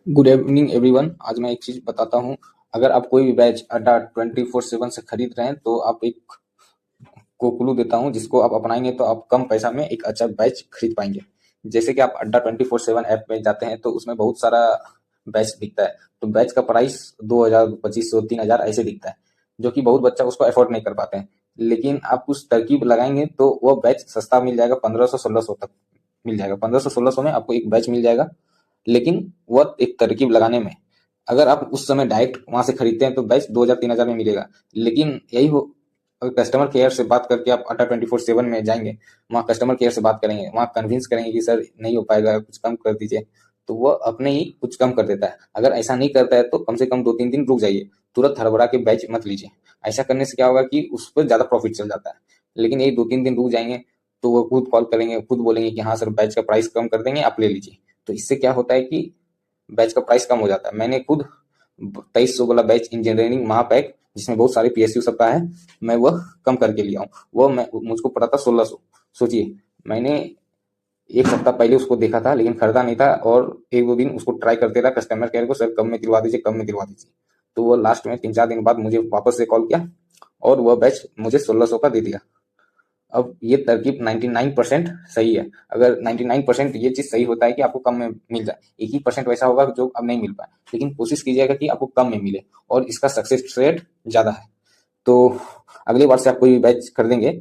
Good evening everyone. आज मैं एक चीज बताता हूँ। अगर आप कोई भी बैच अड्डा 24/7 से खरीद रहे हैं तो आप एक को क्लू देता हूँ, जिसको आप अपनाएंगे तो आप कम पैसा में एक अच्छा बैच खरीद पाएंगे। जैसे कि आप अड्डा 24/7 ऐप में जाते हैं तो उसमें बहुत सारा बैच दिखता है। तो बैच का प्राइस 2,000, 2,500, 3,000 ऐसे दिखता है, जो कि बहुत बच्चा उसको अफोर्ड नहीं कर पाते हैं। लेकिन आप कुछ तरकीब लगाएंगे तो वो बैच सस्ता मिल जाएगा, 1500, 1600 तक मिल जाएगा। 1500, 1600 में आपको एक बैच मिल जाएगा। लेकिन वह एक तरकीब लगाने में, अगर आप उस समय डायरेक्ट वहां से खरीदते हैं तो बैच 2,000, 3,000 में मिलेगा। लेकिन यही हो, अगर कस्टमर केयर से बात करके आप अड्डा 24/7 में जाएंगे, वहाँ कस्टमर केयर से बात करेंगे, वहाँ कन्विंस करेंगे कि सर नहीं हो पाएगा, कुछ कम कर दीजिए, तो वह अपने ही कुछ कम कर देता है। अगर ऐसा नहीं करता है तो कम से कम 2-3 दिन रुक जाइए, तुरंत हड़बड़ा के बैच मत लीजिए। ऐसा करने से क्या होगा कि उस पर ज्यादा प्रॉफिट चल जाता है। लेकिन यही 2-3 दिन रुक जाएंगे तो वो खुद कॉल करेंगे, खुद बोलेंगे कि हाँ सर बैच का प्राइस कम कर देंगे, आप ले लीजिए। तो इससे क्या होता है कि बैच का प्राइस कम हो जाता है। मैंने खुद 2,300 वाला बैच इंजीनियरिंग महापैक, जिसमें बहुत सारे पीएसयू सबका है, मैं वह कम करके लिया हूँ। वह मैं मुझको पड़ा था 1,600। सोचिए, मैंने एक सप्ताह पहले उसको देखा था लेकिन खरीदा नहीं था, और 1-2 दिन उसको ट्राई करते रहा कस्टमर केयर को, सर कम में दिलवा दीजिए, कम में दिलवा दीजिए। तो वो लास्ट में 3-4 दिन बाद मुझे वापस से कॉल किया और वह बैच मुझे 1,600 का दे दिया। अब ये तरकीब 99% सही है। अगर 99% ये चीज सही होता है कि आपको कम में मिल जाए, 1% वैसा होगा जो अब नहीं मिल पाए। लेकिन कोशिश कीजिएगा कि आपको कम में मिले, और इसका सक्सेस रेट ज्यादा है। तो अगली बार से आप कोई भी बैच खरीदेंगे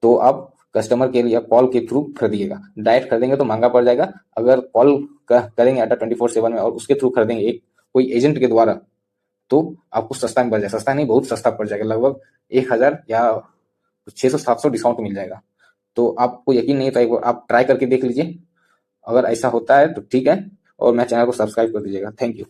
तो आप कस्टमर के लिए कॉल के थ्रू खरीदिएगा। डायरेक्ट खरीदेंगे तो महंगा पड़ जाएगा। अगर कॉल करेंगे अड्डा 24/7 में और उसके थ्रू खरीदेंगे एक कोई एजेंट के द्वारा, तो आपको सस्ता में पड़ जाएगा। सस्ता नहीं, बहुत सस्ता पड़ जाएगा, लगभग 1,000 या 600-700 डिस्काउंट मिल जाएगा। तो आपको यकीन नहीं है तो एक बार आप ट्राई करके देख लीजिए। अगर ऐसा होता है तो ठीक है, और मेरे चैनल को सब्सक्राइब कर दीजिएगा। Thank you.